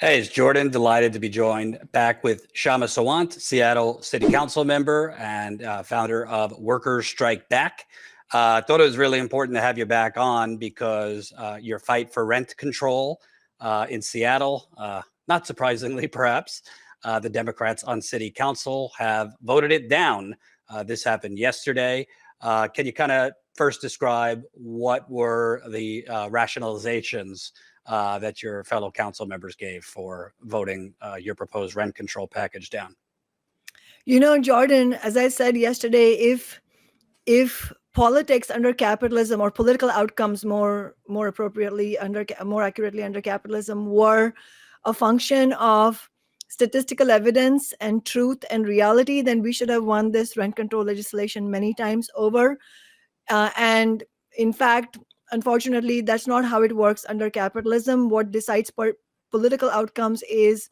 Hey, it's Jordan. Delighted to be joined back with Kshama Sawant, Seattle City Council member and founder of Workers Strike Back. Thought it was really important to have you back on because your fight for rent control in Seattle, not surprisingly perhaps, the Democrats on City Council have voted it down. This happened yesterday. Can you kind of first describe what were the rationalizations that your fellow council members gave for voting your proposed rent control package down? Jordan, as I said yesterday, if politics under capitalism, or political outcomes more appropriately more accurately under capitalism, were a function of statistical evidence and truth and reality, then we should have won this rent control legislation many times over. And in fact, unfortunately, that's not how it works under capitalism. What decides political outcomes is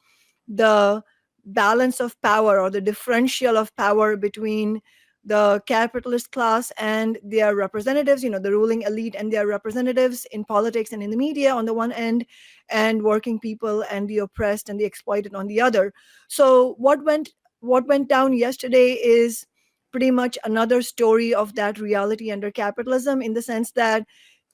the balance of power, or the differential of power between the capitalist class and their representatives, the ruling elite and their representatives in politics and in the media on the one end, and working people and the oppressed and the exploited on the other. So what went down yesterday is pretty much another story of that reality under capitalism, in the sense that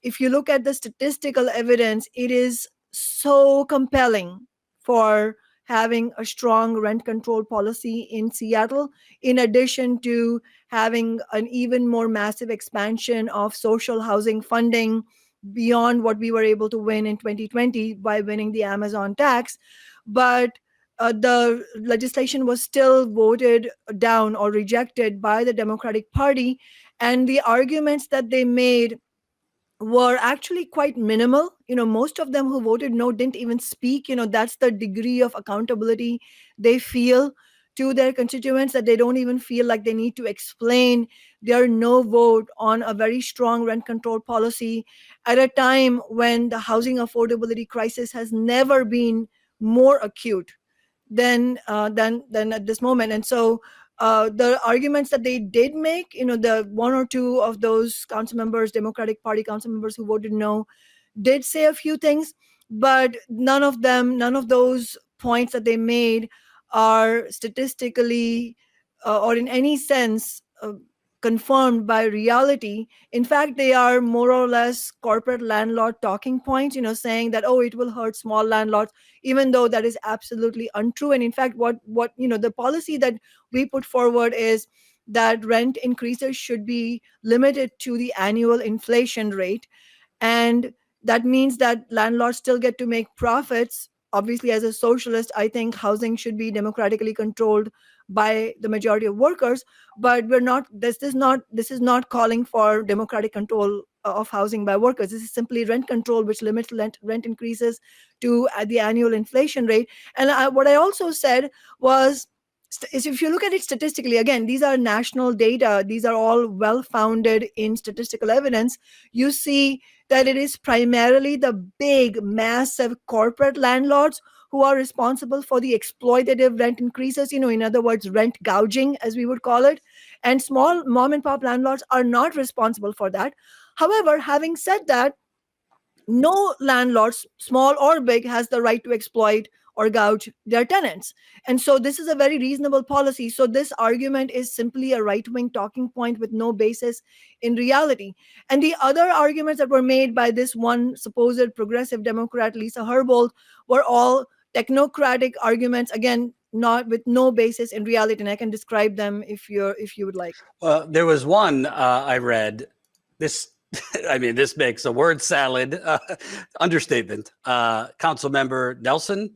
if you look at the statistical evidence, it is so compelling for having a strong rent control policy in Seattle, in addition to having an even more massive expansion of social housing funding beyond what we were able to win in 2020 by winning the Amazon tax. But the legislation was still voted down or rejected by the Democratic Party. And the arguments that they made were actually quite minimal. Most of them who voted no didn't even speak. That's the degree of accountability they feel to their constituents, that they don't even feel like they need to explain their no vote on a very strong rent control policy at a time when the housing affordability crisis has never been more acute than at this moment. And so the arguments that they did make, the one or two of those council members, Democratic Party council members who voted no, did say a few things, but none of those points that they made are statistically or in any sense confirmed by reality. In fact, they are more or less corporate landlord talking points, saying that, oh, it will hurt small landlords, even though that is absolutely untrue. And in fact, what the policy that we put forward is that rent increases should be limited to the annual inflation rate. And that means that landlords still get to make profits. Obviously, as a socialist, I think housing should be democratically controlled by the majority of workers, but we're not this is not calling for democratic control of housing by workers. This is simply rent control, which limits rent increases to the annual inflation rate. And what I also said was, is if you look at it statistically, again, these are national data, these are all well founded in statistical evidence. You see that it is primarily the big, massive corporate landlords who are responsible for the exploitative rent increases, in other words, rent gouging, as we would call it. And small mom and pop landlords are not responsible for that. However, having said that, no landlords, small or big, has the right to exploit or gouge their tenants. And so this is a very reasonable policy. So this argument is simply a right-wing talking point with no basis in reality. And the other arguments that were made by this one supposed progressive Democrat, Lisa Herbold, were all technocratic arguments, again, not with no basis in reality. And I can describe them if you would like. Well, there was one I read. This this makes a word salad understatement. Council member Nelson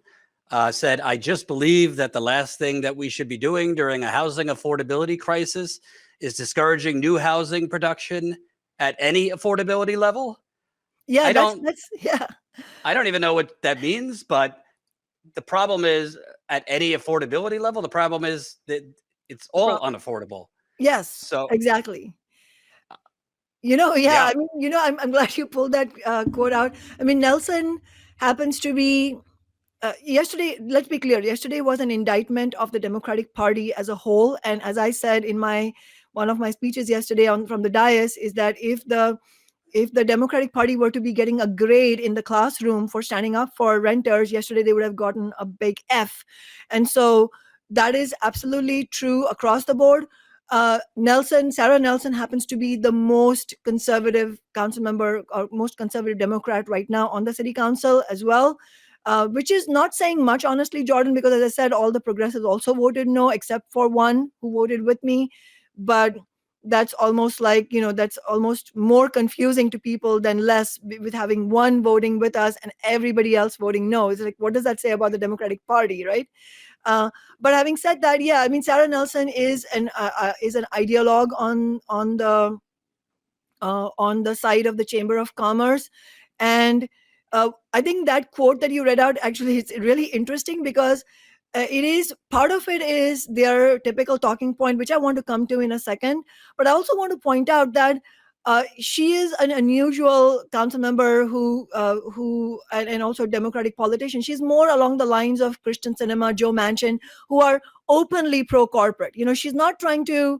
said, I just believe that the last thing that we should be doing during a housing affordability crisis is discouraging new housing production at any affordability level. Yeah, I don't even know what that means, but the problem is at any affordability level, the problem is that it's all unaffordable. Yes, so exactly. Yeah. I'm glad you pulled that quote out. Nelson happens to be yesterday. Let's be clear. Yesterday was an indictment of the Democratic Party as a whole. And as I said in one of my speeches yesterday from the dais, is that if the if the Democratic Party were to be getting a grade in the classroom for standing up for renters, yesterday they would have gotten a big F. And so that is absolutely true across the board. Sarah Nelson happens to be the most conservative council member or most conservative Democrat right now on the city council as well, which is not saying much, honestly, Jordan, because as I said, all the progressives also voted no, except for one who voted with me. But that's almost like, that's almost more confusing to people than less with having one voting with us and everybody else voting no. It's like, what does that say about the Democratic Party, right? But having said that, yeah, I mean, Sarah Nelson is an ideologue on the side of the Chamber of Commerce. And I think that quote that you read out actually is really interesting because it is part of it is their typical talking point, which I want to come to in a second. But I also want to point out that she is an unusual council member who and also a Democratic politician. She's more along the lines of Christian Sinema, Joe Manchin, who are openly pro-corporate. She's not trying to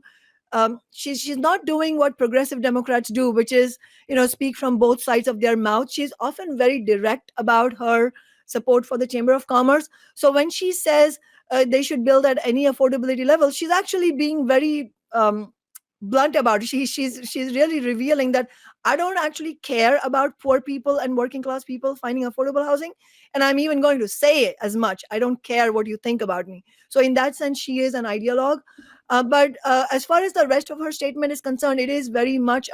she's not doing what progressive Democrats do, which is speak from both sides of their mouth. She's often very direct about her support for the Chamber of Commerce. So when she says they should build at any affordability level, she's actually being very blunt about it. She's really revealing that I don't actually care about poor people and working class people finding affordable housing, and I'm even going to say it as much. I don't care what you think about me. So in that sense, she is an ideologue. But as far as the rest of her statement is concerned, it is very much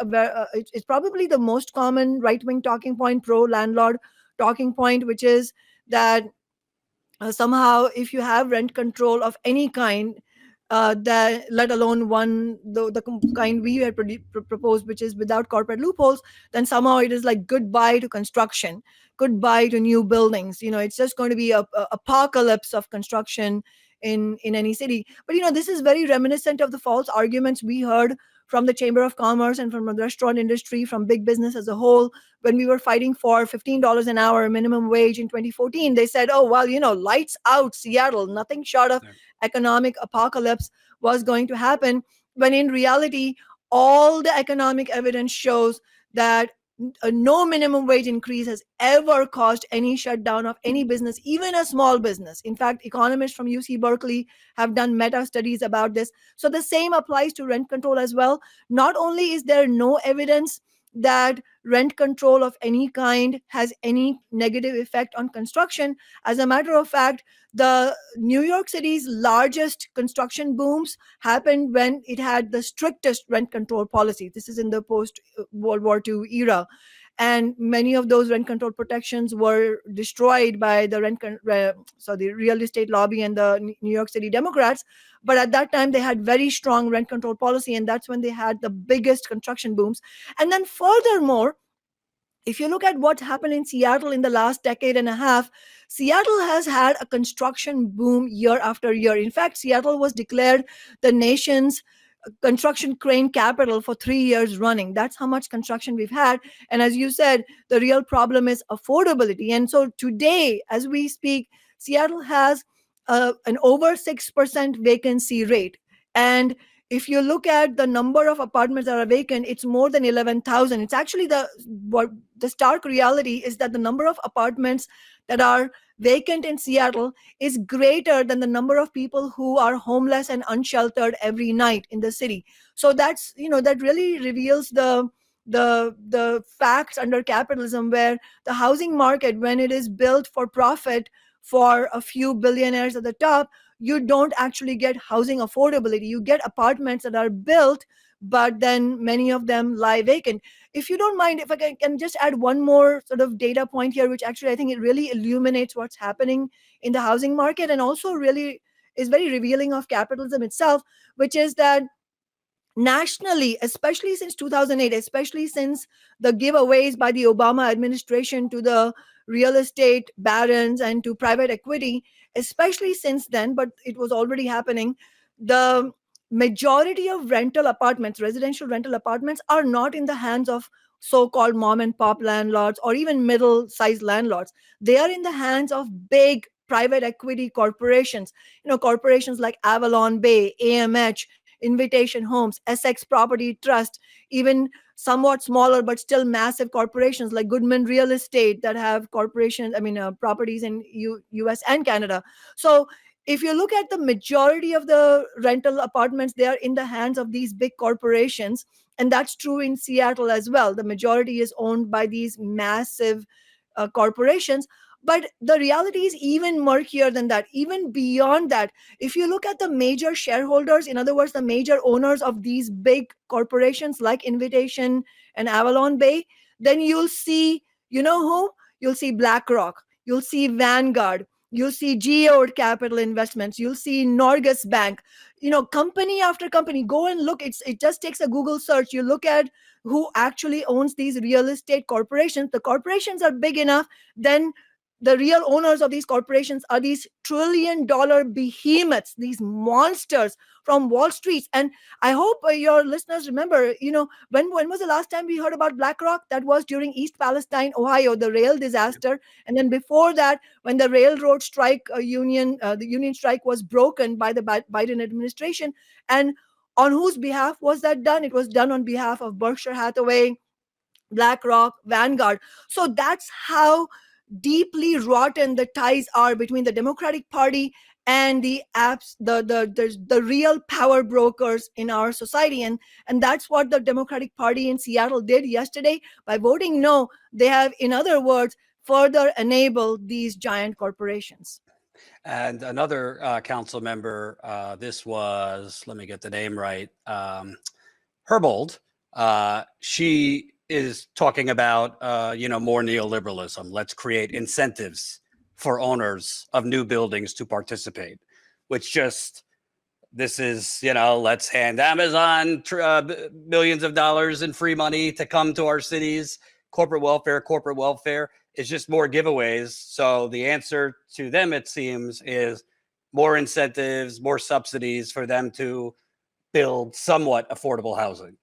it's probably the most common right-wing talking point, pro-landlord talking point, which is that somehow if you have rent control of any kind, that let alone the kind we had proposed, which is without corporate loopholes, then somehow it is like goodbye to construction, goodbye to new buildings. It's just going to be a apocalypse of construction in any city. But this is very reminiscent of the false arguments we heard from the Chamber of Commerce and from the restaurant industry, from big business as a whole, when we were fighting for $15 an hour minimum wage in 2014. They said, oh, well, lights out Seattle, nothing short of economic apocalypse was going to happen. When in reality, all the economic evidence shows that no minimum wage increase has ever caused any shutdown of any business, even a small business. In fact, economists from UC Berkeley have done meta studies about this. So the same applies to rent control as well. Not only is there no evidence that rent control of any kind has any negative effect on construction, as a matter of fact, the New York City's largest construction booms happened when it had the strictest rent control policy. This is in the post-World War II era. And many of those rent control protections were destroyed by the the real estate lobby and the New York City Democrats. But at that time, they had very strong rent control policy, and that's when they had the biggest construction booms. And then furthermore, if you look at what happened in Seattle in the last decade and a half, Seattle has had a construction boom year after year. In fact, Seattle was declared the nation's construction crane capital for 3 years running. That's how much construction we've had. And as you said, the real problem is affordability. And so today, as we speak, Seattle has an over 6% vacancy rate. And if you look at the number of apartments that are vacant, it's more than 11,000. It's actually the stark reality is that the number of apartments that are vacant in Seattle is greater than the number of people who are homeless and unsheltered every night in the city. So that's, that really reveals the facts under capitalism, where the housing market, when it is built for profit for a few billionaires at the top, you don't actually get housing affordability. You get apartments that are built, but then many of them lie vacant. If you don't mind, if I can just add one more sort of data point here, which actually I think it really illuminates what's happening in the housing market and also really is very revealing of capitalism itself, which is that nationally, especially since 2008, especially since the giveaways by the Obama administration to the real estate barons and to private equity, especially since then, but it was already happening, the majority of rental apartments, residential rental apartments, are not in the hands of so-called mom and pop landlords or even middle-sized landlords. They are in the hands of big private equity corporations, corporations like Avalon Bay, AMH, Invitation Homes, Essex Property Trust, even somewhat smaller but still massive corporations like Goodman Real Estate that have properties in US and Canada. So if you look at the majority of the rental apartments, they are in the hands of these big corporations. And that's true in Seattle as well. The majority is owned by these massive corporations. But the reality is even murkier than that, even beyond that. If you look at the major shareholders, in other words, the major owners of these big corporations like Invitation and Avalon Bay, then you'll see, you know who? You'll see BlackRock, you'll see Vanguard, you'll see Geode Capital Investments, you'll see Norgus Bank, company after company. Go and look. It just takes a Google search. You look at who actually owns these real estate corporations. The corporations are big enough, then the real owners of these corporations are these trillion-dollar behemoths, these monsters from Wall Street. And I hope your listeners remember, when was the last time we heard about BlackRock? That was during East Palestine, Ohio, the rail disaster. And then before that, when the railroad strike the union strike was broken by the Biden administration. And on whose behalf was that done? It was done on behalf of Berkshire Hathaway, BlackRock, Vanguard. So that's how deeply rotten the ties are between the Democratic Party and the real power brokers in our society. And that's what the Democratic Party in Seattle did yesterday. By voting no, they have, in other words, further enabled these giant corporations. And another council member, this was, let me get the name right, Herbold, she is talking about, more neoliberalism. Let's create incentives for owners of new buildings to participate, which this is, let's hand Amazon millions of dollars in free money to come to our cities. Corporate welfare is just more giveaways. So the answer to them, it seems, is more incentives, more subsidies for them to build somewhat affordable housing.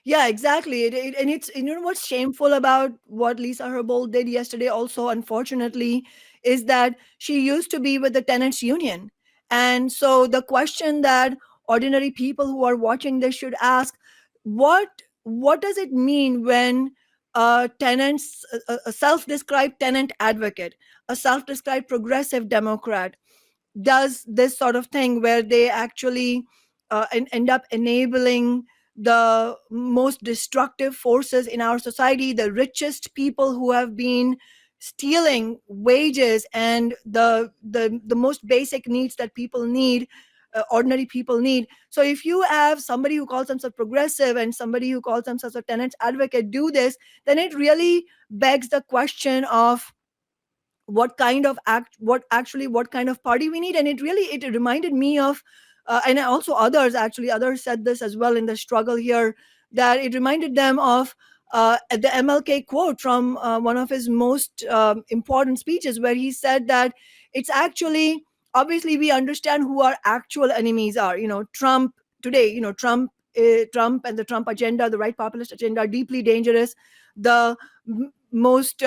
Yeah, exactly. And it's, what's shameful about what Lisa Herbold did yesterday also, unfortunately, is that she used to be with the tenants union. And so the question that ordinary people who are watching this should ask, what does it mean when a self-described tenant advocate, a self-described progressive Democrat does this sort of thing where they actually end up enabling the most destructive forces in our society, the richest people who have been stealing wages and the most basic needs that people need, ordinary people need. So if you have somebody who calls themselves progressive and somebody who calls themselves a tenants advocate do this, then it really begs the question of what kind of party we need. And it reminded me of and also others said this as well in the struggle here, that it reminded them of the MLK quote from one of his most important speeches, where he said that it's actually, obviously we understand who our actual enemies are. Trump today, Trump and the Trump agenda, the right populist agenda, are deeply dangerous. The most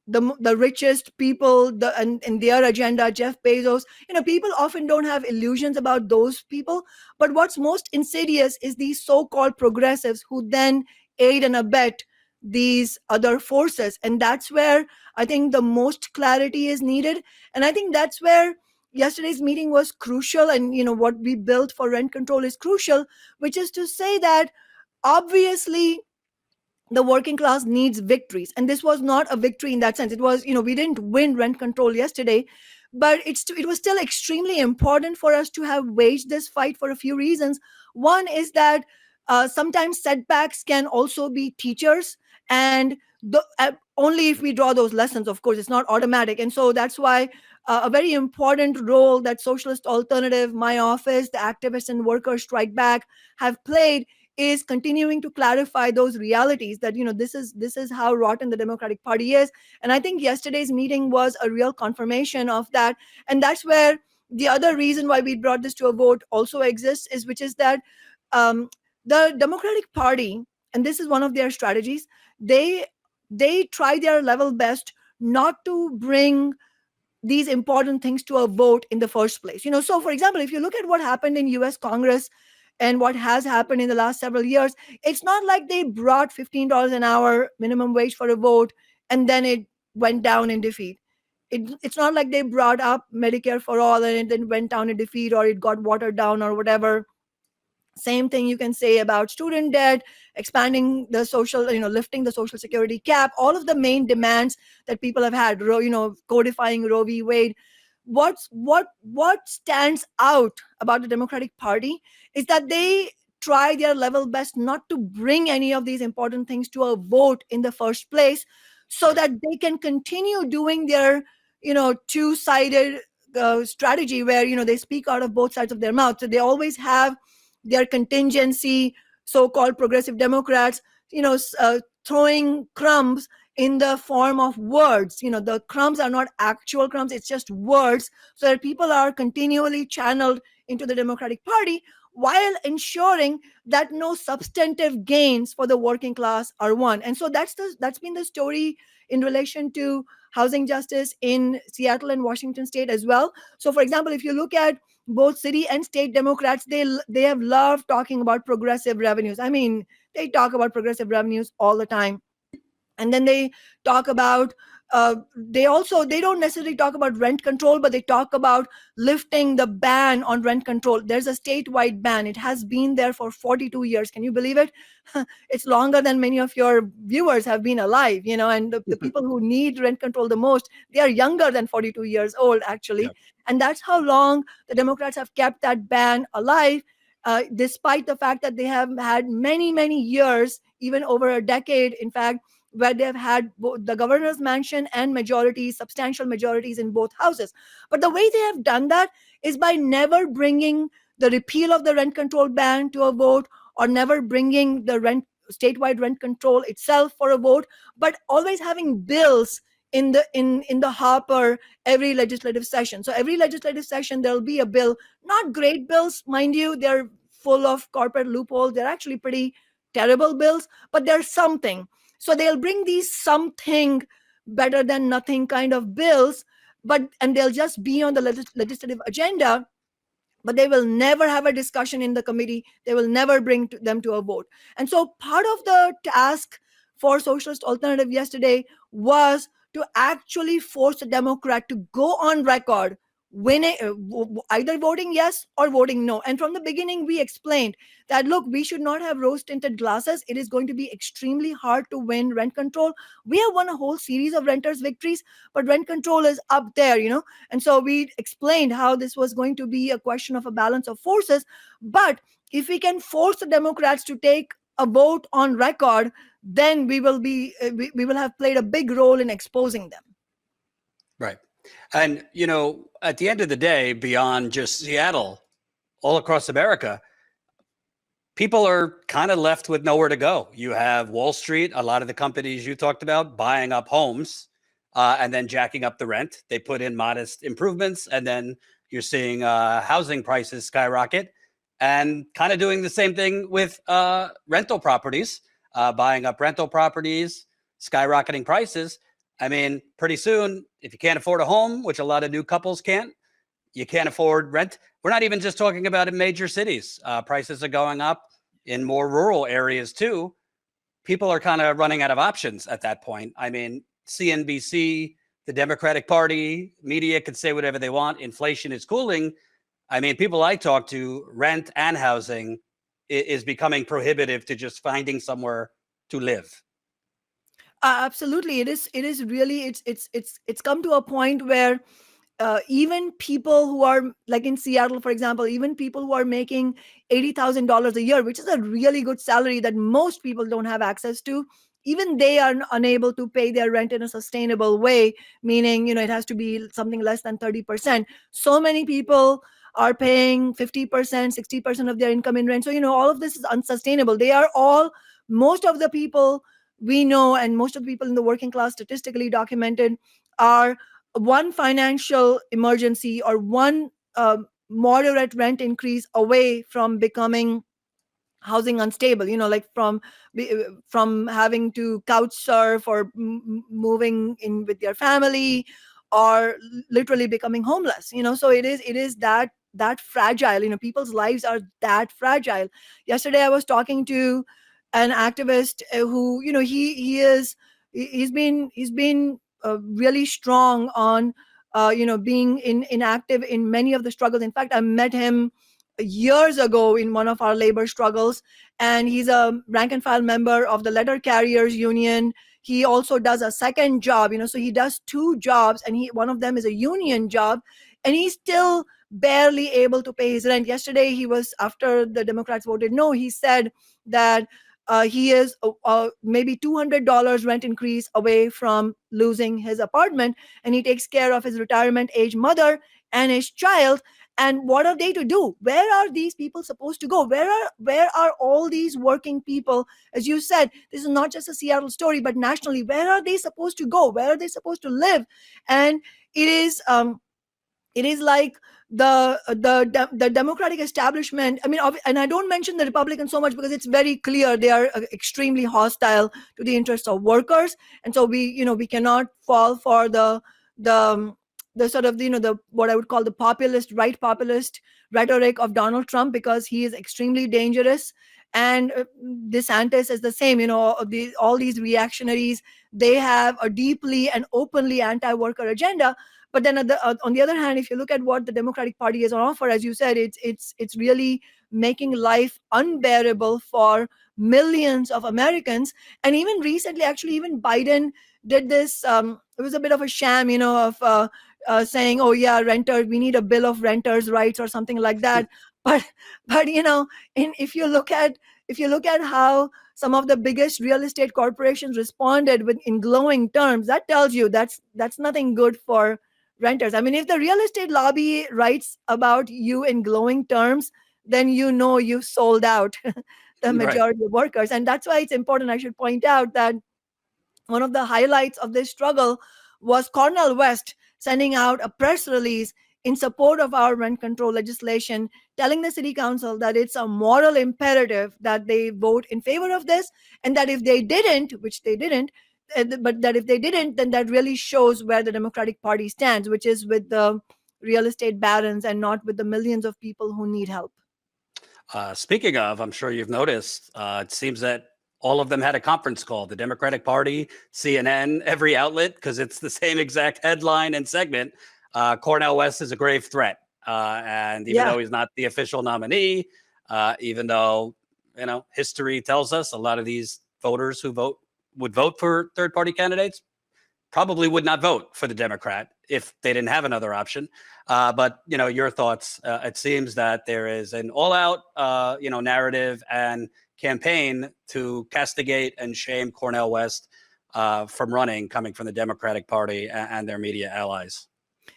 the richest people, and their agenda, Jeff Bezos, people often don't have illusions about those people. But what's most insidious is these so-called progressives who then aid and abet these other forces. And that's where I think the most clarity is needed. And I think that's where yesterday's meeting was crucial. And what we built for rent control is crucial, which is to say that obviously the working class needs victories. And this was not a victory in that sense. It was, we didn't win rent control yesterday, but it was still extremely important for us to have waged this fight for a few reasons. One is that sometimes setbacks can also be teachers, and only if we draw those lessons, of course, it's not automatic. And so that's why a very important role that Socialist Alternative, my office, the activists and workers Strike Back have played is continuing to clarify those realities, that this is how rotten the Democratic Party is. And I think yesterday's meeting was a real confirmation of that. And that's where the other reason why we brought this to a vote also exists, which is that the Democratic Party, and this is one of their strategies, they try their level best not to bring these important things to a vote in the first place. So for example, if you look at what happened in US Congress and what has happened in the last several years, it's not like they brought $15 an hour minimum wage for a vote and then it went down in defeat. It's not like they brought up Medicare for all and it then went down in defeat, or it got watered down or whatever. Same thing you can say about student debt, expanding the social, lifting the social security cap, all of the main demands that people have had, codifying Roe v. Wade. What stands out about the Democratic Party is that they try their level best not to bring any of these important things to a vote in the first place, so that they can continue doing their, two-sided strategy where, they speak out of both sides of their mouth. So they always have their contingency, so-called progressive Democrats, throwing crumbs in the form of words. The crumbs are not actual crumbs, it's just words, so that people are continually channeled into the Democratic Party while ensuring that no substantive gains for the working class are won. And so that's been the story in relation to housing justice in Seattle and Washington state as well. So for example, if you look at both city and state Democrats, they have loved talking about progressive revenues. I mean, they talk about progressive revenues all the time. And then they talk about they don't necessarily talk about rent control, but they talk about lifting the ban on rent control. There's a statewide ban. It has been there for 42 years. Can you believe it? It's longer than many of your viewers have been alive, and the people who need rent control the most, they are younger than 42 years old, actually. Yep. And that's how long the Democrats have kept that ban alive, despite the fact that they have had many, many years, even over a decade, in fact, where they have had the governor's mansion and substantial majorities in both houses. But the way they have done that is by never bringing the repeal of the rent control ban to a vote, or never bringing the statewide rent control itself for a vote, but always having bills in the hopper every legislative session. So every legislative session, there'll be a bill, not great bills, mind you, they're full of corporate loopholes. They're actually pretty terrible bills, but there's something. So they'll bring these something better than nothing kind of bills, and they'll just be on the legislative agenda, but they will never have a discussion in the committee. They will never bring them to a vote. And so part of the task for Socialist Alternative yesterday was to actually force a Democrat to go on record either voting yes or voting no. And from the beginning, we explained that, look, we should not have rose-tinted glasses. It is going to be extremely hard to win rent control. We have won a whole series of renters' victories, but rent control is up there, And so we explained how this was going to be a question of a balance of forces. But if we can force the Democrats to take a vote on record, then we will have played a big role in exposing them. Right. And, at the end of the day, beyond just Seattle, all across America, people are kind of left with nowhere to go. You have Wall Street, a lot of the companies you talked about, buying up homes and then jacking up the rent. They put in modest improvements, and then you're seeing housing prices skyrocket, and kind of doing the same thing with rental properties, buying up rental properties, skyrocketing prices. I mean, pretty soon, if you can't afford a home, which a lot of new couples can't, you can't afford rent. We're not even just talking about in major cities. Prices are going up in more rural areas too. People are kind of running out of options at that point. I mean, CNBC, the Democratic Party, media could say whatever they want. Inflation is cooling. I mean, people I talk to, rent and housing is becoming prohibitive to just finding somewhere to live. Absolutely, it is really it's come to a point where even people who are, like in Seattle, for example, even people who are making $80,000 a year, which is a really good salary that most people don't have access to, even they are unable to pay their rent in a sustainable way, meaning, it has to be something less than 30%. So many people are paying 50%, 60% of their income in rent. So, all of this is unsustainable. Most of the people we know, and most of the people in the working class, statistically documented, are one financial emergency or one moderate rent increase away from becoming housing unstable, like from having to couch surf or moving in with their family, or literally becoming homeless. So it is that fragile. People's lives are that fragile. Yesterday I was talking to an activist who, he's been really strong on being inactive in many of the struggles. In fact, I met him years ago in one of our labor struggles, and he's a rank and file member of the letter carriers union. He also does a second job, so he does two jobs, and one of them is a union job, and he's still barely able to pay his rent. Yesterday, after the Democrats voted no, he said that he is maybe $200 rent increase away from losing his apartment, and he takes care of his retirement age mother and his child. And what are they to do? Where are these people supposed to go? Where are all these working people? As you said, this is not just a Seattle story, but nationally, where are they supposed to go? Where are they supposed to live? And it is like the Democratic establishment. I mean, and I don't mention the Republicans so much because it's very clear they are extremely hostile to the interests of workers, and so we cannot fall for the sort of the what I would call the right populist rhetoric of Donald Trump, because he is extremely dangerous. And DeSantis is the same. All these reactionaries, they have a deeply and openly anti-worker agenda. But then on the other hand, if you look at what the Democratic Party has on offer, as you said, it's really making life unbearable for millions of Americans. And even recently, actually, even Biden did this. It was a bit of a sham, of saying, "Oh yeah, renters, we need a bill of renters' rights" or something like that. But if you look at how some of the biggest real estate corporations responded in glowing terms, that tells you that's nothing good for renters. I mean, if the real estate lobby writes about you in glowing terms, then you've sold out the majority of workers. And that's why it's important. I should point out that one of the highlights of this struggle was Cornel West sending out a press release in support of our rent control legislation, telling the city council that it's a moral imperative that they vote in favor of this, and that if they didn't, which they didn't, but that if they didn't, then that really shows where the Democratic Party stands, which is with the real estate barons and not with the millions of people who need help. Speaking of, I'm sure you've noticed, it seems that all of them had a conference call. The Democratic Party, CNN, every outlet, because it's the same exact headline and segment. Cornel West is a grave threat. And even though he's not the official nominee, even though, history tells us a lot of these voters who would vote for third-party candidates probably would not vote for the Democrat if they didn't have another option. But, your thoughts, it seems that there is an all-out, narrative and campaign to castigate and shame Cornel West from running, coming from the Democratic Party and their media allies.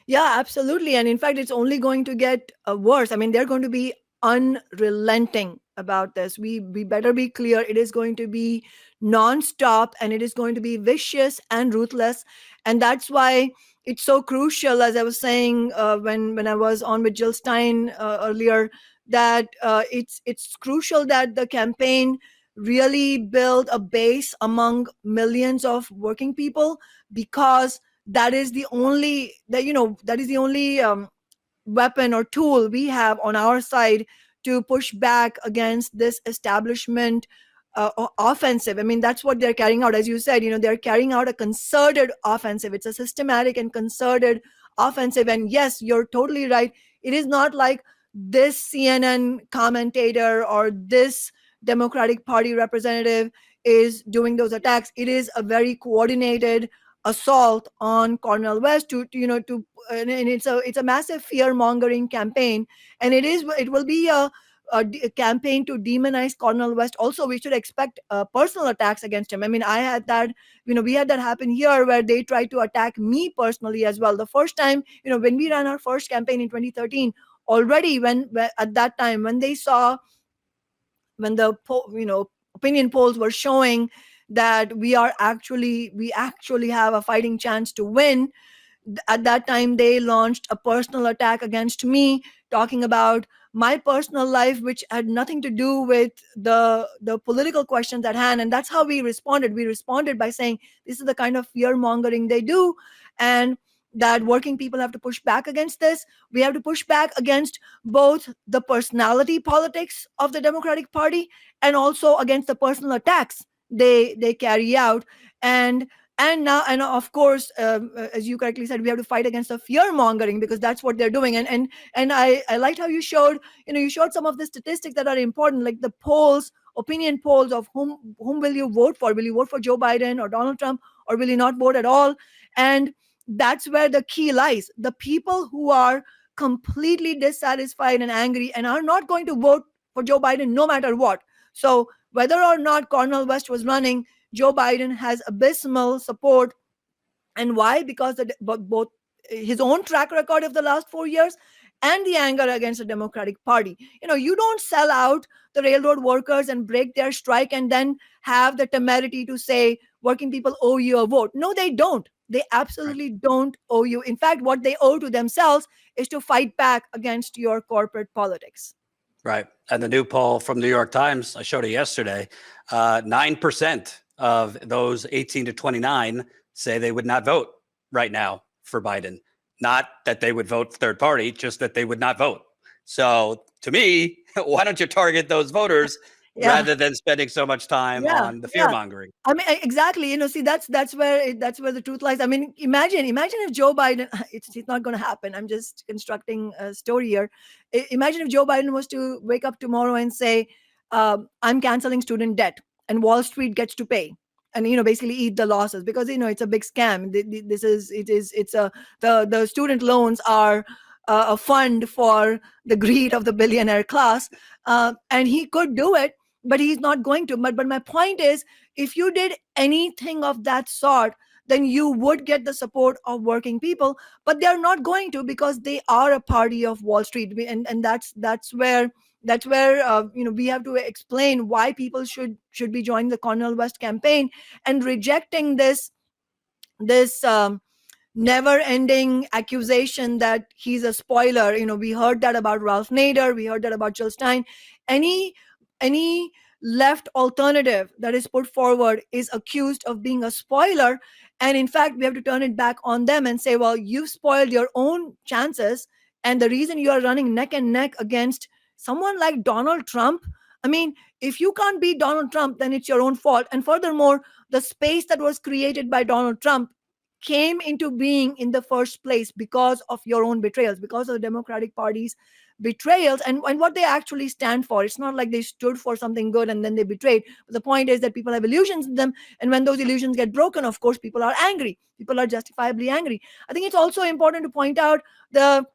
Yeah, absolutely. And in fact, it's only going to get worse. I mean, they're going to be unrelenting about this. We better be clear. It is going to be nonstop, and it is going to be vicious and ruthless. And that's why it's so crucial, as I was saying when I was on with Jill Stein earlier, that it's crucial that the campaign really build a base among millions of working people, because that is the only weapon or tool we have on our side to push back against this establishment offensive. I mean, that's what they're carrying out. As you said, they're carrying out a concerted offensive. It's a systematic and concerted offensive. And yes, you're totally right. It is not like this CNN commentator or this Democratic Party representative is doing those attacks. It is a very coordinated assault on Cornel West and it's a massive fear mongering campaign, and it will be a campaign to demonize Cornel West. Also, we should expect personal attacks against him. I mean, I had that, we had that happen here where they tried to attack me personally as well. The first time, when we ran our first campaign in 2013, already when at that time when they saw, when the opinion polls were showing that we actually have a fighting chance to win, at that time they launched a personal attack against me, talking about my personal life, which had nothing to do with the political questions at hand. And that's how we responded. We responded by saying this is the kind of fear mongering they do. And that working people have to push back against this. We have to push back against both the personality politics of the Democratic Party and also against the personal attacks they carry out. And of course, as you correctly said, we have to fight against the fear mongering, because that's what they're doing. And I liked how you showed, you showed some of the statistics that are important, like the polls, opinion polls of whom will you vote for? Will you vote for Joe Biden or Donald Trump, or will you not vote at all? And that's where the key lies. The people who are completely dissatisfied and angry and are not going to vote for Joe Biden no matter what. So whether or not Cornel West was running, Joe Biden has abysmal support. And why? Because both his own track record of the last 4 years and the anger against the Democratic Party. You don't sell out the railroad workers and break their strike and then have the temerity to say working people owe you a vote. No, they don't. They absolutely don't owe you. In fact, what they owe to themselves is to fight back against your corporate politics. Right. And the new poll from New York Times, I showed it yesterday, 9% of those 18 to 29 say they would not vote right now for Biden. Not that they would vote third party, just that they would not vote. So to me, why don't you target those voters rather than spending so much time on the fear mongering? I mean, exactly. See, that's where the truth lies. I mean, imagine if Joe Biden, it's not going to happen. I'm just constructing a story here. Imagine if Joe Biden was to wake up tomorrow and say, I'm canceling student debt and Wall Street gets to pay. And basically eat the losses, because it's a big scam. The student loans are a fund for the greed of the billionaire class, and he could do it, but he's not going to. But my point is, if you did anything of that sort, then you would get the support of working people. But they're not going to, because they are a party of Wall Street, and that's where we have to explain why people should be joining the Cornel West campaign and rejecting this never-ending accusation that he's a spoiler. We heard that about Ralph Nader. We heard that about Jill Stein. Any left alternative that is put forward is accused of being a spoiler. And in fact, we have to turn it back on them and say, well, you've spoiled your own chances. And the reason you are running neck and neck against someone like Donald Trump, I mean, if you can't beat Donald Trump, then it's your own fault. And furthermore, the space that was created by Donald Trump came into being in the first place because of your own betrayals, because of the Democratic Party's betrayals and what they actually stand for. It's not like they stood for something good and then they betrayed. But the point is that people have illusions in them. And when those illusions get broken, of course, people are angry. People are justifiably angry. I think it's also important to point out the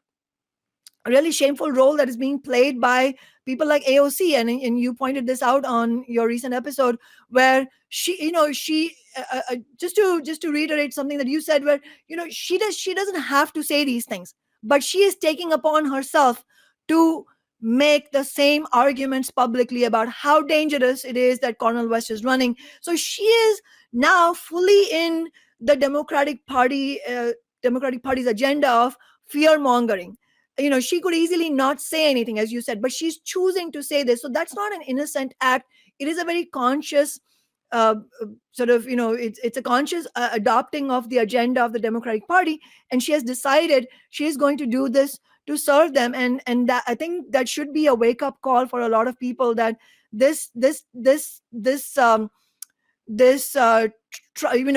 really shameful role that is being played by people like AOC, and you pointed this out on your recent episode, where she just to reiterate something that you said, where she doesn't have to say these things, but she is taking upon herself to make the same arguments publicly about how dangerous it is that Cornel West is running. So she is now fully in the Democratic Party's agenda of fear mongering. She could easily not say anything, as you said, but she's choosing to say this. So that's not an innocent act. It is a very conscious it's a conscious adopting of the agenda of the Democratic Party. And she has decided she is going to do this to serve them. And that, I think that should be a wake up call for a lot of people, that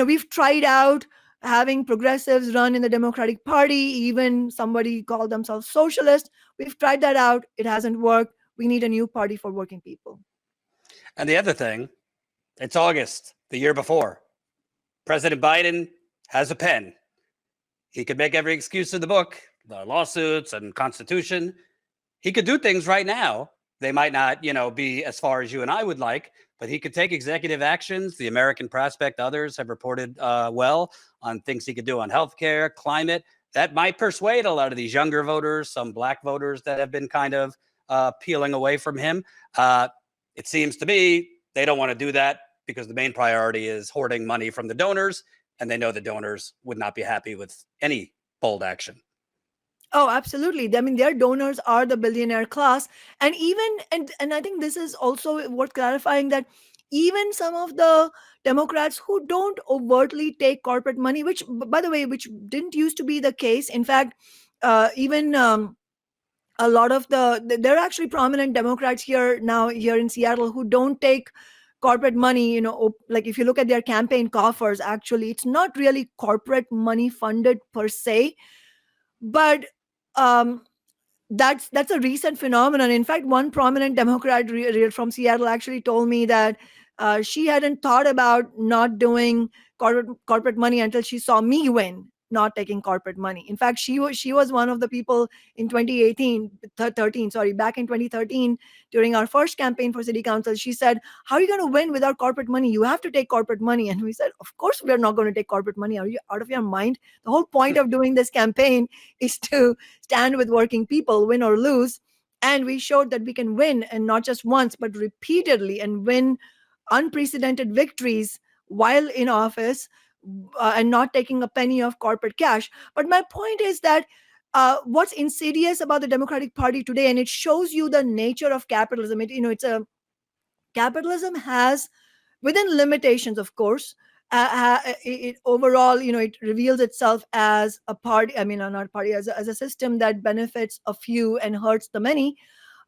we've tried out having progressives run in the Democratic Party. Even somebody called themselves socialist. We've tried that out. It hasn't worked. We need a new party for working people. And the other thing, it's August, the year before. President Biden has a pen. He could make every excuse in the book, the lawsuits and Constitution. He could do things right now. They might not, be as far as you and I would like, but he could take executive actions. The American Prospect, others have reported well on things he could do on healthcare, climate. That might persuade a lot of these younger voters, some black voters that have been kind of peeling away from him. It seems to me they don't want to do that because the main priority is hoarding money from the donors, and they know the donors would not be happy with any bold action. Oh, absolutely. I mean, their donors are the billionaire class. And I think this is also worth clarifying, that even some of the Democrats who don't overtly take corporate money, which, by the way, which didn't used to be the case. In fact, even a lot of there are actually prominent Democrats here now here in Seattle who don't take corporate money. Like if you look at their campaign coffers, actually it's not really corporate money funded per se, but um, that's a recent phenomenon. In fact, one prominent Democrat from Seattle actually told me that she hadn't thought about not doing corporate money until she saw me win not taking corporate money. In fact, she was one of the people in 13, sorry, back in 2013 during our first campaign for city council. She said, "How are you going to win without corporate money? You have to take corporate money." And we said, "Of course we're not going to take corporate money. Are you out of your mind? The whole point of doing this campaign is to stand with working people, win or lose." And we showed that we can win, and not just once, but repeatedly, and win unprecedented victories while in office, and not taking a penny of corporate cash. But my point is that what's insidious about the Democratic Party today, and it shows you the nature of capitalism. Capitalism has, within limitations, of course, it overall, it reveals itself as a party. I mean, not party, as a system that benefits a few and hurts the many.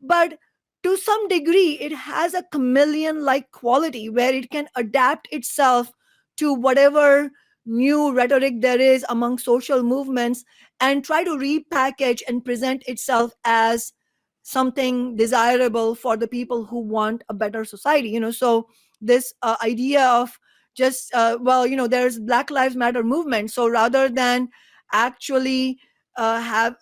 But to some degree, it has a chameleon-like quality where it can adapt itself to whatever new rhetoric there is among social movements and try to repackage and present itself as something desirable for the people who want a better society. So this idea of just there's Black Lives Matter movement, so rather than actually have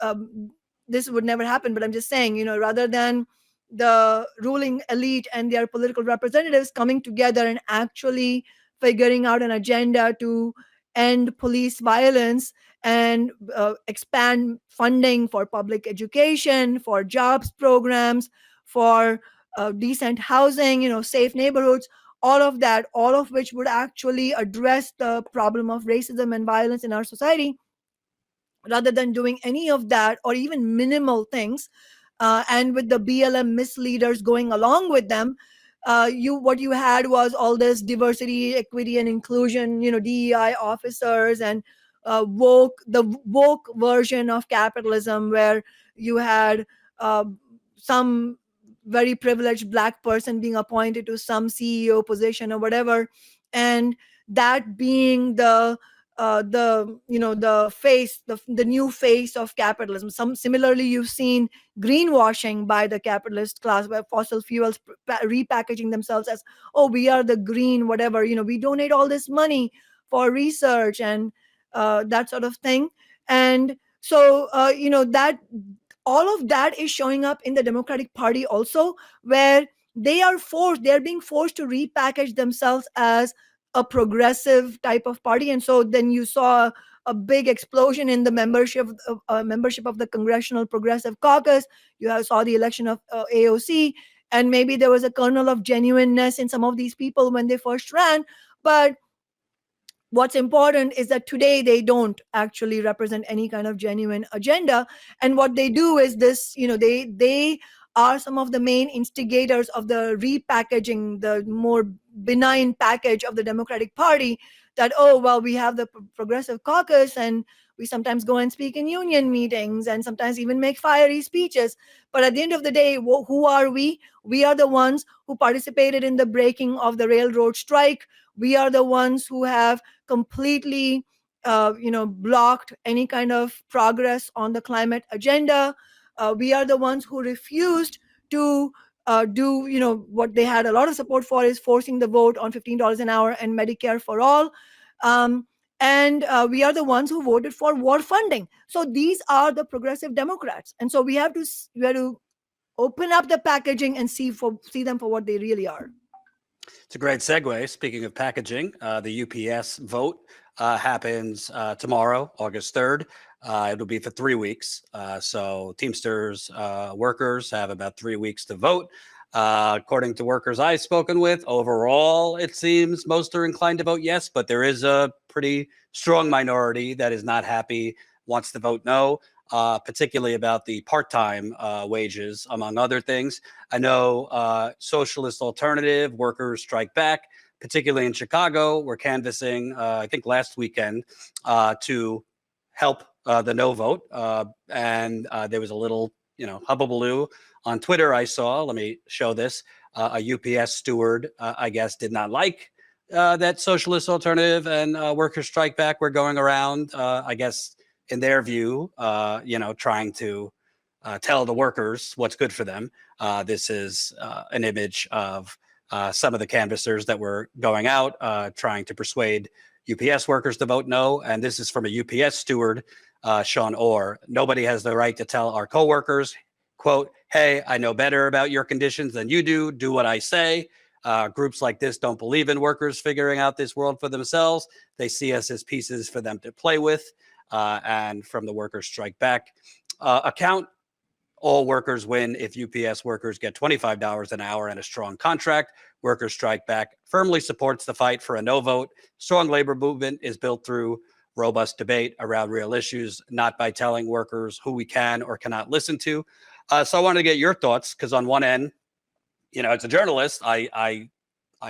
this would never happen, but I'm just saying, rather than the ruling elite and their political representatives coming together and actually figuring out an agenda to end police violence and expand funding for public education, for jobs programs, for decent housing, safe neighborhoods, all of that, all of which would actually address the problem of racism and violence in our society. Rather than doing any of that or even minimal things, and with the BLM misleaders going along with them, what you had was all this diversity, equity, and inclusion, DEI officers, and the woke version of capitalism, where you had some very privileged Black person being appointed to some CEO position or whatever, and that being the new face of capitalism. Similarly, you've seen greenwashing by the capitalist class, where fossil fuels repackaging themselves as, "Oh, we are the green whatever, we donate all this money for research," and that sort of thing. And so that all of that is showing up in the Democratic Party also, where they're being forced to repackage themselves as a progressive type of party. And so then you saw a big explosion in the membership of the Congressional Progressive Caucus. Saw the election of AOC, and maybe there was a kernel of genuineness in some of these people when they first ran. But what's important is that today they don't actually represent any kind of genuine agenda. And what they do is this, they are some of the main instigators of the repackaging, the more benign package of the Democratic Party, that, oh, well, we have the Progressive Caucus, and we sometimes go and speak in union meetings and sometimes even make fiery speeches. But at the end of the day, who are we? We are the ones who participated in the breaking of the railroad strike. We are the ones who have completely blocked any kind of progress on the climate agenda. We are the ones who refused to do what they had a lot of support for, is forcing the vote on $15 an hour and Medicare for all. And we are the ones who voted for war funding. So these are the progressive Democrats. And so we have to open up the packaging and see them for what they really are. It's a great segue. Speaking of packaging, the UPS vote happens tomorrow, August 3rd. It'll be for 3 weeks. So Teamsters workers have about 3 weeks to vote. According to workers I've spoken with, overall, it seems most are inclined to vote yes, but there is a pretty strong minority that is not happy, wants to vote no. particularly about the part-time wages, among other things. I know Socialist Alternative, Workers Strike Back, particularly in Chicago, were canvassing, I think last weekend, to help the no vote. And there was a little, hubbubaloo on Twitter I saw. Let me show this. A UPS steward, I guess, did not like that Socialist Alternative and Workers Strike Back were going around, I guess, in their view, trying to tell the workers what's good for them. This is an image of some of the canvassers that were going out, trying to persuade UPS workers to vote no. And this is from a UPS steward, Sean Orr. Nobody has the right to tell our coworkers, quote, "Hey, I know better about your conditions than you do. Do what I say." Groups like this don't believe in workers figuring out this world for themselves. They see us as pieces for them to play with. And from the Workers Strike Back account, all workers win if UPS workers get $25 an hour and a strong contract. Workers Strike Back firmly supports the fight for a no vote. Strong labor movement is built through robust debate around real issues, not by telling workers who we can or cannot listen to. So I wanted to get your thoughts, because on one end, as a journalist, I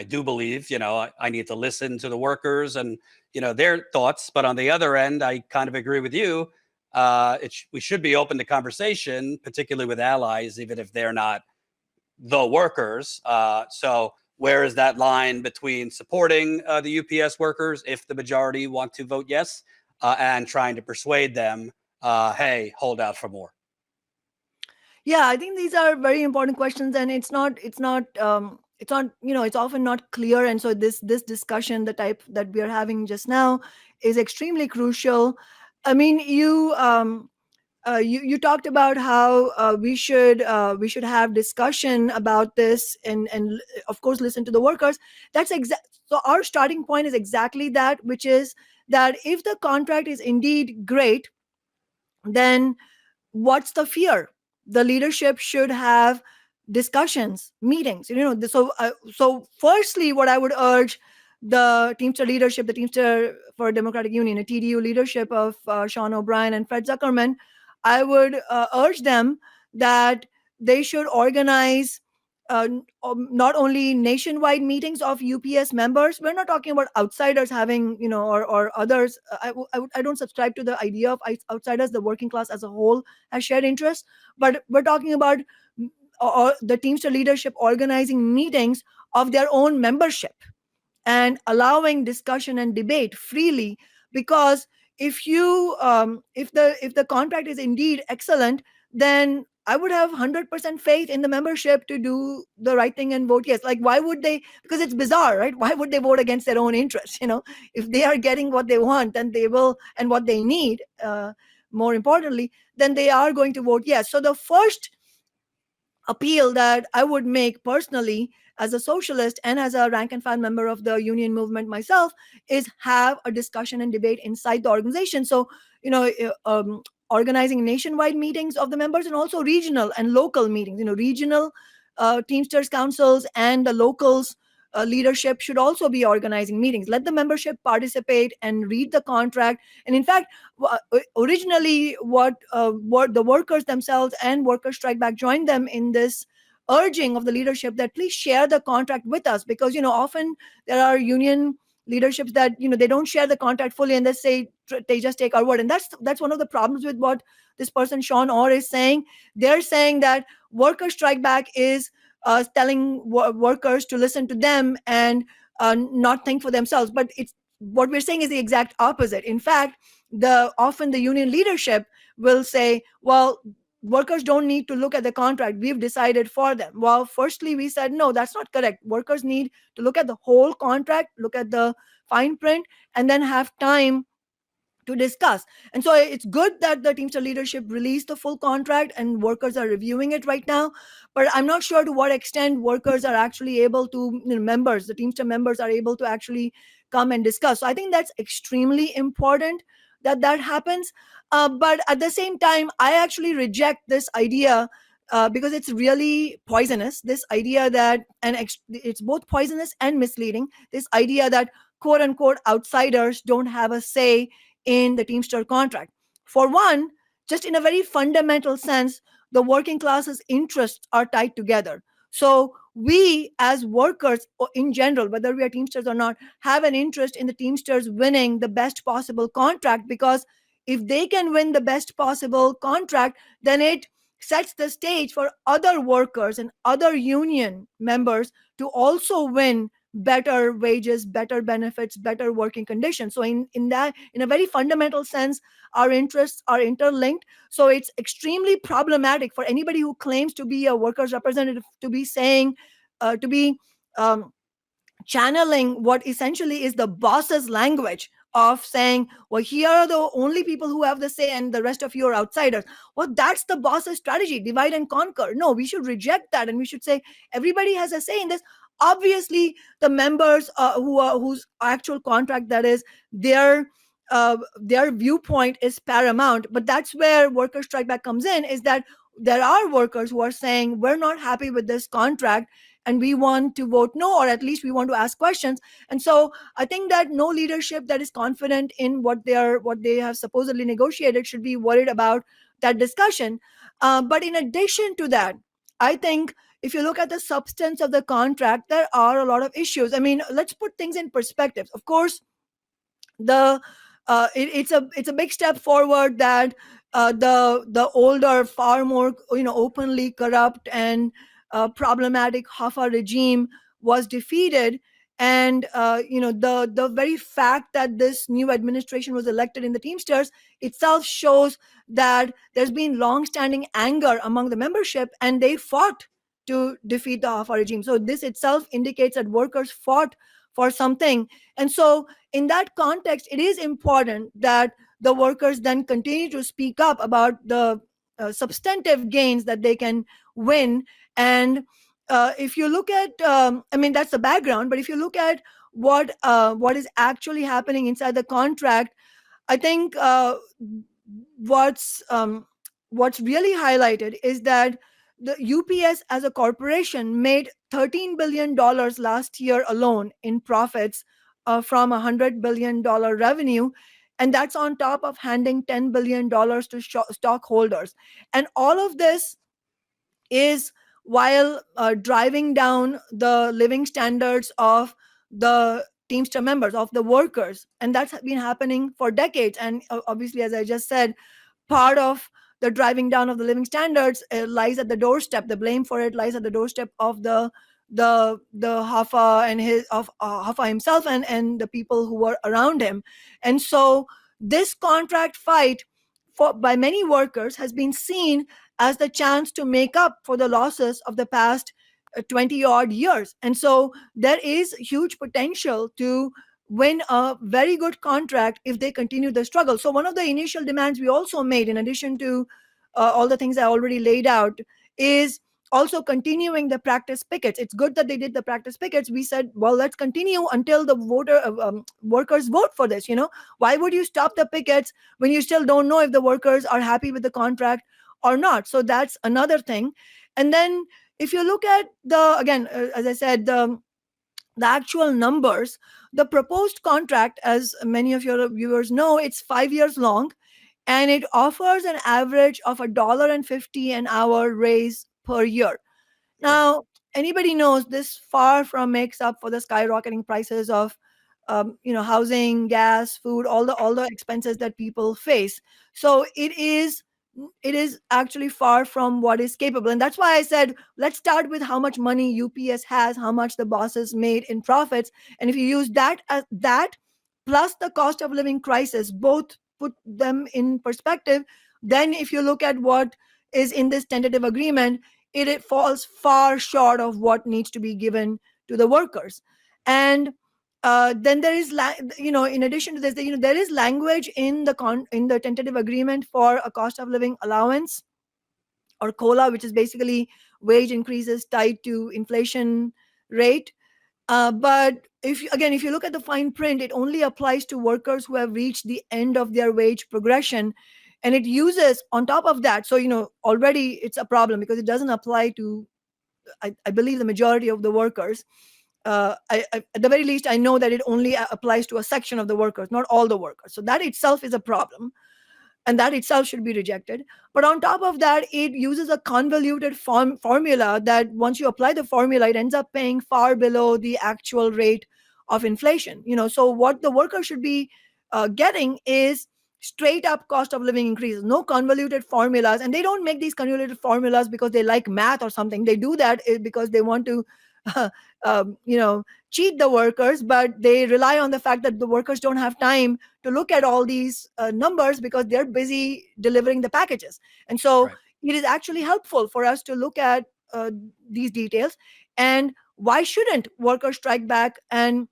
do believe, I need to listen to the workers and, their thoughts. But on the other end, I kind of agree with you. We should be open to conversation, particularly with allies, even if they're not the workers. So where is that line between supporting the UPS workers if the majority want to vote yes, and trying to persuade them, hey, hold out for more? Yeah, I think these are very important questions, and it's often not clear. And so this discussion, the type that we are having just now, is extremely crucial. I mean, you talked about how we should have discussion about this, and of course listen to the workers. So our starting point is exactly that, which is that if the contract is indeed great, then what's the fear? The leadership should have discussions, meetings. So firstly, what I would urge the Teamster leadership, the Teamster for Democratic Union, the TDU leadership of Sean O'Brien and Fred Zuckerman, I would urge them that they should organize not only nationwide meetings of UPS members. We're not talking about outsiders having, or others. I don't subscribe to the idea of outsiders. The working class as a whole has shared interests, but we're talking about the Teamster leadership organizing meetings of their own membership and allowing discussion and debate freely. Because if the contract is indeed excellent, then I would have 100% faith in the membership to do the right thing and vote yes. Like, why would they? Because it's bizarre, right? Why would they vote against their own interests? If they are getting what they want, then they will, and what they need, more importantly, then they are going to vote yes. So the first appeal that I would make personally as a socialist and as a rank and file member of the union movement myself is have a discussion and debate inside the organization. So, organizing nationwide meetings of the members, and also regional and local meetings. Regional Teamsters councils and the locals leadership should also be organizing meetings. Let the membership participate and read the contract. And in fact, originally what the workers themselves and Workers Strike Back joined them in this urging of the leadership that please share the contract with us, because often there are union leaderships that they don't share the contract fully, and they just take our word. And that's one of the problems with what this person Sean Orr is saying. They're saying that Workers Strike Back is telling workers to listen to them and not think for themselves. But it's what we're saying is the exact opposite. In fact, often the union leadership will say, well, workers don't need to look at the contract. We've decided for them. Well, firstly, we said, no, that's not correct. Workers need to look at the whole contract, look at the fine print, and then have time to discuss. And so it's good that the Teamster leadership released the full contract and workers are reviewing it right now. But I'm not sure to what extent workers are actually able to, the Teamster members are able to actually come and discuss. So I think that's extremely important that happens. But at the same time, I actually reject this idea because it's really poisonous. This idea that, and it's both poisonous and misleading, this idea that quote unquote outsiders don't have a say in the Teamster contract. For one, just in a very fundamental sense, the working class's interests are tied together. So we as workers in general, whether we are Teamsters or not, have an interest in the Teamsters winning the best possible contract, because if they can win the best possible contract, then it sets the stage for other workers and other union members to also win better wages, better benefits, better working conditions. So in a very fundamental sense, our interests are interlinked. So it's extremely problematic for anybody who claims to be a workers representative to be saying, to be um, channeling what essentially is the boss's language of saying, well, here are the only people who have the say and the rest of you are outsiders. Well, that's the boss's strategy, divide and conquer. No, we should reject that, and we should say everybody has a say in this. Obviously the members whose actual contract that is, their viewpoint is paramount. But that's where worker strike back comes in, is that there are workers who are saying, we're not happy with this contract and we want to vote no, or at least we want to ask questions. And so I think that no leadership that is confident in what they have supposedly negotiated should be worried about that discussion. But in addition to that, I think if you look at the substance of the contract, there are a lot of issues. I mean, let's put things in perspective. Of course, it's a big step forward that the older, far more openly corrupt and problematic Hoffa regime was defeated. And the very fact that this new administration was elected in the Teamsters itself shows that there's been long-standing anger among the membership, and they fought to defeat the Hoffa regime. So this itself indicates that workers fought for something. And so in that context, it is important that the workers then continue to speak up about the substantive gains that they can win. And if you look at, I mean, that's the background, but if you look at what is actually happening inside the contract, I think what's really highlighted is that the UPS as a corporation made $13 billion last year alone in profits from $100 billion revenue. And that's on top of handing $10 billion to stockholders. And all of this is while driving down the living standards of the Teamster members, of the workers. And that's been happening for decades. And obviously, as I just said, part of the driving down of the living standards lies at the doorstep. The blame for it lies at the doorstep of the Hoffa and Hoffa himself and the people who were around him. And so this contract fight by many workers has been seen as the chance to make up for the losses of the past 20 odd years. And so there is huge potential to win a very good contract if they continue the struggle. So one of the initial demands we also made, in addition to all the things I already laid out, is also continuing the practice pickets. It's good that they did the practice pickets. We said, well, let's continue until the workers vote for this. Why would you stop the pickets when you still don't know if the workers are happy with the contract or not? So that's another thing. And then if you look at again, as I said, the actual numbers, the proposed contract, as many of your viewers know, it's 5 years long, and it offers an average of $1.50 an hour raise per year. Now, anybody knows this far from makes up for the skyrocketing prices of housing, gas, food, all the expenses that people face. So it is actually far from what is capable. And that's why I said, let's start with how much money UPS has, how much the bosses made in profits. And if you use that plus the cost of living crisis, both put them in perspective, then if you look at what is in this tentative agreement, it falls far short of what needs to be given to the workers. And then there is, in addition to this, there is language in the tentative agreement for a cost of living allowance, or COLA, which is basically wage increases tied to inflation rate. But if you look at the fine print, it only applies to workers who have reached the end of their wage progression. And it uses on top of that. So, already it's a problem because it doesn't apply to, I believe, the majority of the workers. At the very least, I know that it only applies to a section of the workers, not all the workers. So that itself is a problem. and that itself should be rejected. But on top of that, it uses a convoluted formula that once you apply the formula, it ends up paying far below the actual rate of inflation. So what the worker should be getting is straight up cost of living increases, no convoluted formulas. And they don't make these convoluted formulas because they like math or something. They do that because they want to cheat the workers, but they rely on the fact that the workers don't have time to look at all these numbers because they're busy delivering the packages. And so Right. it is actually helpful for us to look at these details. And why shouldn't workers strike back and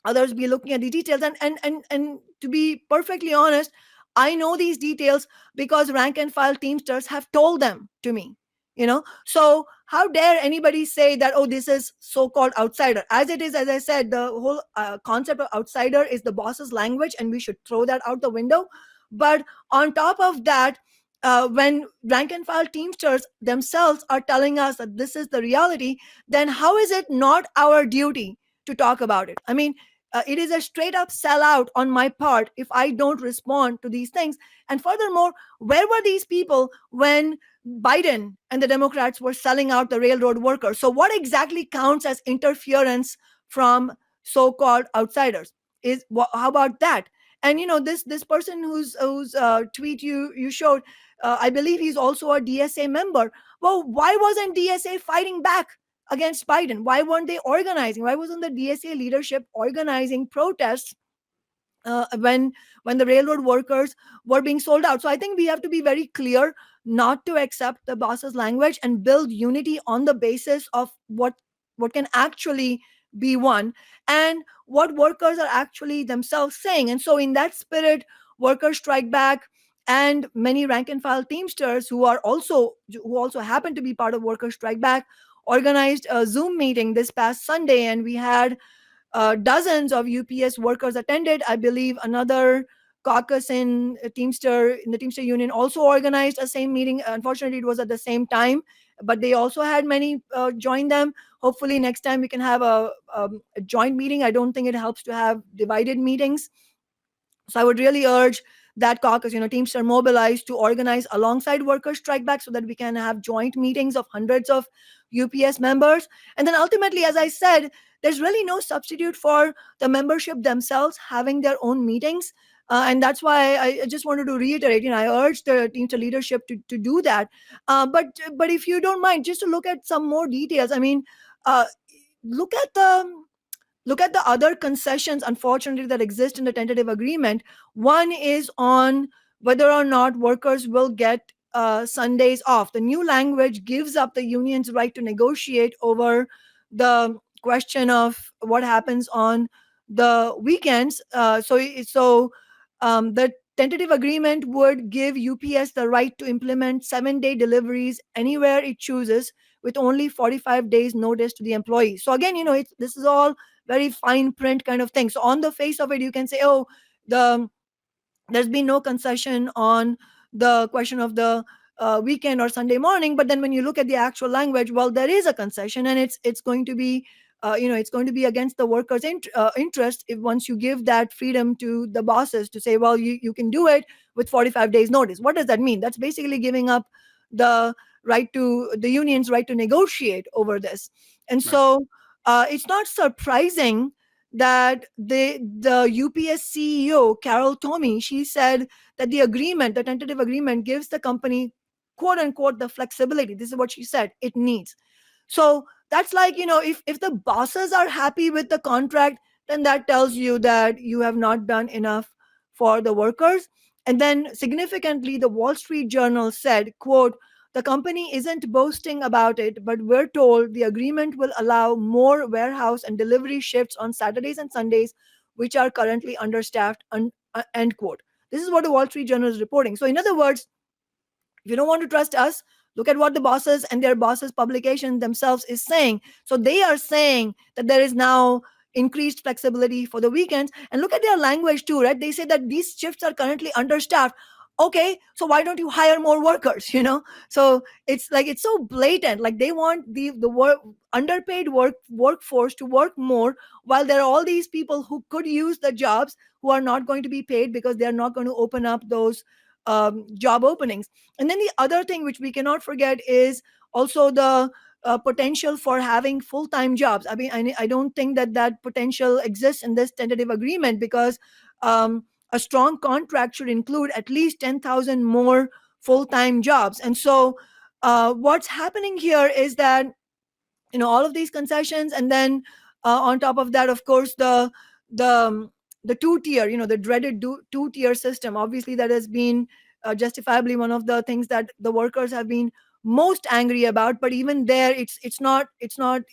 others be looking at the details? And to be perfectly honest, I know these details because rank and file teamsters have told them to me. So how dare anybody say that, oh, this is so-called outsider? As it is, as I said, the whole concept of outsider is the boss's language, and we should throw that out the window. But on top of that, when rank and file teamsters themselves are telling us that this is the reality, then how is it not our duty to talk about it? I mean, it is a straight up sellout on my part if I don't respond to these things. And furthermore, where were these people when Biden and the Democrats were selling out the railroad workers? So what exactly counts as interference from so-called outsiders? How about that? And this person whose tweet you showed, I believe he's also a DSA member. Well, why wasn't DSA fighting back against Biden? Why weren't they organizing? Why wasn't the DSA leadership organizing protests when the railroad workers were being sold out? So I think we have to be very clear not to accept the boss's language and build unity on the basis of what can actually be won and what workers are actually themselves saying. And so in that spirit, workers strike back, and many rank and file teamsters who also happen to be part of workers strike back organized a Zoom meeting this past Sunday, and we had dozens of UPS workers attended. I believe another caucus in the Teamster Union also organized a same meeting. Unfortunately, it was at the same time, but they also had many join them. Hopefully, next time we can have a joint meeting. I don't think it helps to have divided meetings. So I would really urge that caucus, Teamster mobilized to organize alongside workers strike back so that we can have joint meetings of hundreds of UPS members. And then ultimately, as I said, there's really no substitute for the membership themselves having their own meetings. And that's why I just wanted to reiterate, I urge the Teamster leadership to do that. But if you don't mind, just to look at some more details. I mean, look at the other concessions, unfortunately, that exist in the tentative agreement. One is on whether or not workers will get Sundays off. The new language gives up the union's right to negotiate over the question of what happens on the weekends. The tentative agreement would give UPS the right to implement 7-day deliveries anywhere it chooses, with only 45 days notice to the employee. So again, this is all very fine print kind of thing. So on the face of it, you can say, oh, there's been no concession on the question of the weekend or Sunday morning. But then when you look at the actual language, well, there is a concession, and it's going to be it's going to be against the workers' interest if once you give that freedom to the bosses to say, well, you can do it with 45 days notice. What does that mean? That's basically giving up the union's right to negotiate over this. And so it's not surprising that the UPS CEO, Carol Tomey, she said that the tentative agreement gives the company, quote unquote, the flexibility. This is what she said it needs. So that's like, if the bosses are happy with the contract, then that tells you that you have not done enough for the workers. And then significantly, the Wall Street Journal said, quote, the company isn't boasting about it, but we're told the agreement will allow more warehouse and delivery shifts on Saturdays and Sundays, which are currently understaffed, end quote. This is what the Wall Street Journal is reporting. So in other words, if you don't want to trust us, look at what the bosses and their bosses' publication themselves is saying. So they are saying that there is now increased flexibility for the weekends. And look at their language too, right? They say that these shifts are currently understaffed. Okay, so why don't you hire more workers? So it's so blatant. Like they want the underpaid workforce to work more, while there are all these people who could use the jobs who are not going to be paid because they're not going to open up those job openings. And then the other thing which we cannot forget is also the potential for having full-time jobs. I mean, I don't think that that potential exists in this tentative agreement, because a strong contract should include at least 10,000 more full-time jobs. And so what's happening here is that, all of these concessions, and then on top of that, of course, the the two-tier, the dreaded two-tier system, obviously that has been justifiably one of the things that the workers have been most angry about. But even there, it's not it sort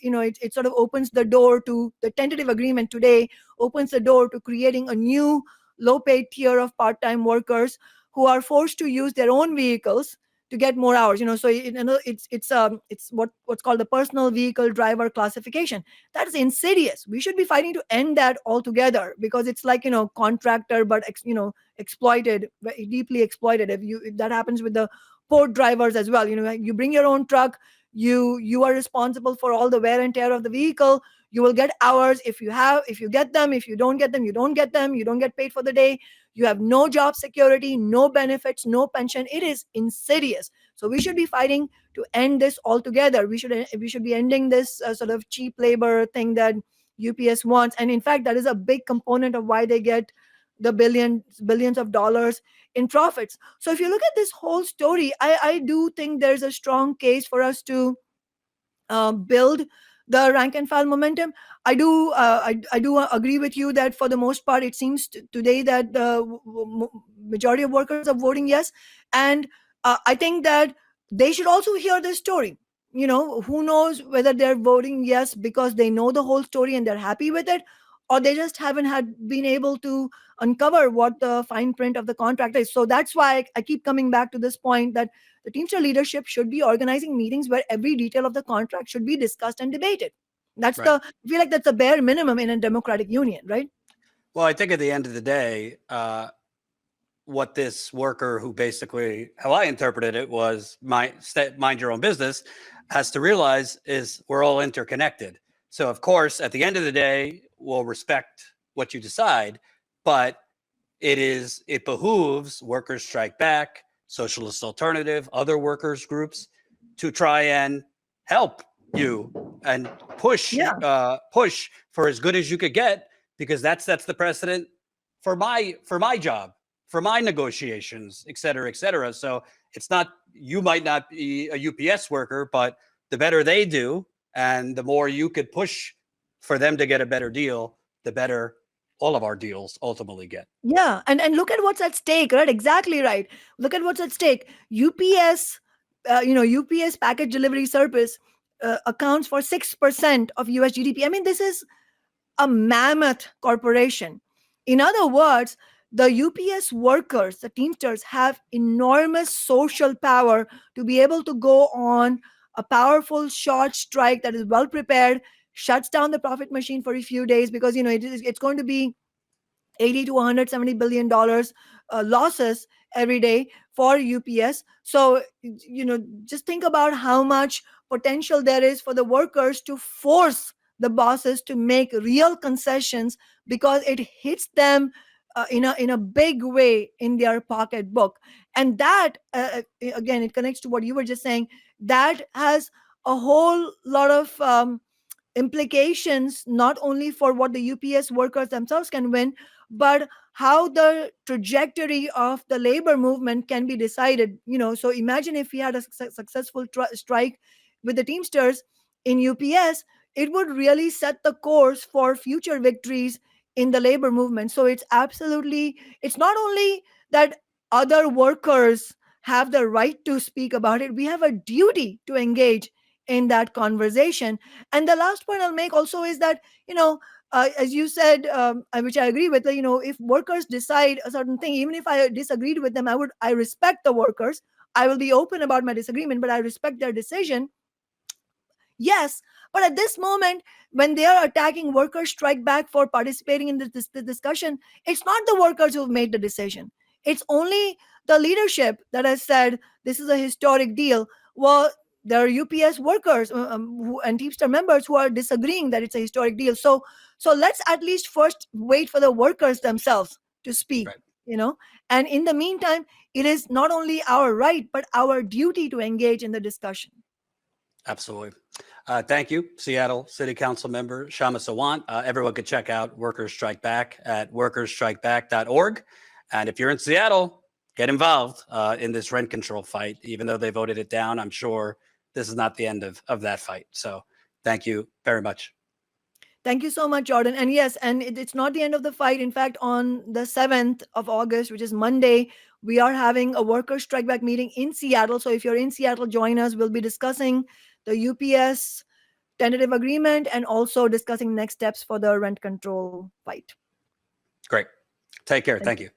of opens the door to the tentative agreement today, opens the door to creating a new low paid tier of part-time workers who are forced to use their own vehicles to get more hours. So it's what's called the personal vehicle driver classification. That is insidious. We should be fighting to end that altogether, because it's like, contractor, but exploited, deeply exploited. If that happens with the port drivers as well. You bring your own truck, you are responsible for all the wear and tear of the vehicle. You will get hours if you get them. If you don't get them, you don't get them. You don't get paid for the day. You have no job security, no benefits, no pension. It is insidious. So we should be fighting to end this altogether. We should be ending this sort of cheap labor thing that UPS wants. And in fact, that is a big component of why they get the billions of dollars in profits. So if you look at this whole story, I do think there's a strong case for us to build the rank and file momentum. I do agree with you that for the most part, it seems today that the majority of workers are voting yes, and I think that they should also hear this story. Who knows whether they're voting yes because they know the whole story and they're happy with it, or they just haven't been able to uncover what the fine print of the contract is. So that's why I keep coming back to this point that the Teamster leadership should be organizing meetings where every detail of the contract should be discussed and debated. I feel like that's a bare minimum in a democratic union, right? Well, I think at the end of the day, what this worker, who basically, how I interpreted it, was mind your own business, has to realize is we're all interconnected. So of course, at the end of the day, we'll respect what you decide, but it behooves Workers Strike Back, Socialist Alternative, other workers groups to try and help you and push for as good as you could get, because that sets the precedent for my job, for my negotiations, et cetera, et cetera. So it's not, you might not be a UPS worker, but the better they do and the more you could push for them to get a better deal, the better all of our deals ultimately get. Yeah. And look at what's at stake, right? Exactly right. Look at what's at stake. UPS, UPS package delivery service accounts for 6% of US GDP. I mean, this is a mammoth corporation. In other words, the UPS workers, the Teamsters, have enormous social power to be able to go on a powerful short strike that is well prepared, shuts down the profit machine for a few days, because it's going to be 80 to 170 billion dollars losses every day for UPS. So just think about how much potential there is for the workers to force the bosses to make real concessions, because it hits them in a big way in their pocketbook. And that again, it connects to what you were just saying. That has a whole lot of implications, not only for what the UPS workers themselves can win, but how the trajectory of the labor movement can be decided. So imagine if we had a successful strike with the Teamsters in UPS, it would really set the course for future victories in the labor movement. So it's not only that other workers have the right to speak about it, we have a duty to engage in that conversation. And the last point I'll make also is that, as you said, which I agree with, if workers decide a certain thing, even if I disagreed with them, I respect the workers. I will be open about my disagreement, but I respect their decision. Yes, but at this moment, when they are attacking Workers Strike Back for participating in this discussion, it's not the workers who've made the decision. It's only the leadership that has said this is a historic deal. Well, there are UPS workers and Teamster members who are disagreeing that it's a historic deal. So let's at least first wait for the workers themselves to speak, Right. And in the meantime, it is not only our right, but our duty to engage in the discussion. Absolutely. Thank you, Seattle City Council member Kshama Sawant. Everyone could check out Workers Strike Back at workersstrikeback.org. And if you're in Seattle, get involved in this rent control fight. Even though they voted it down, I'm sure this is not the end of that fight. So thank you very much. Thank you so much, Jordan. And yes, and it's not the end of the fight. In fact, on the 7th of August, which is Monday, we are having a workers' strike back meeting in Seattle. So if you're in Seattle, join us. We'll be discussing the UPS tentative agreement and also discussing next steps for the rent control fight. Great. Take care. Thank you.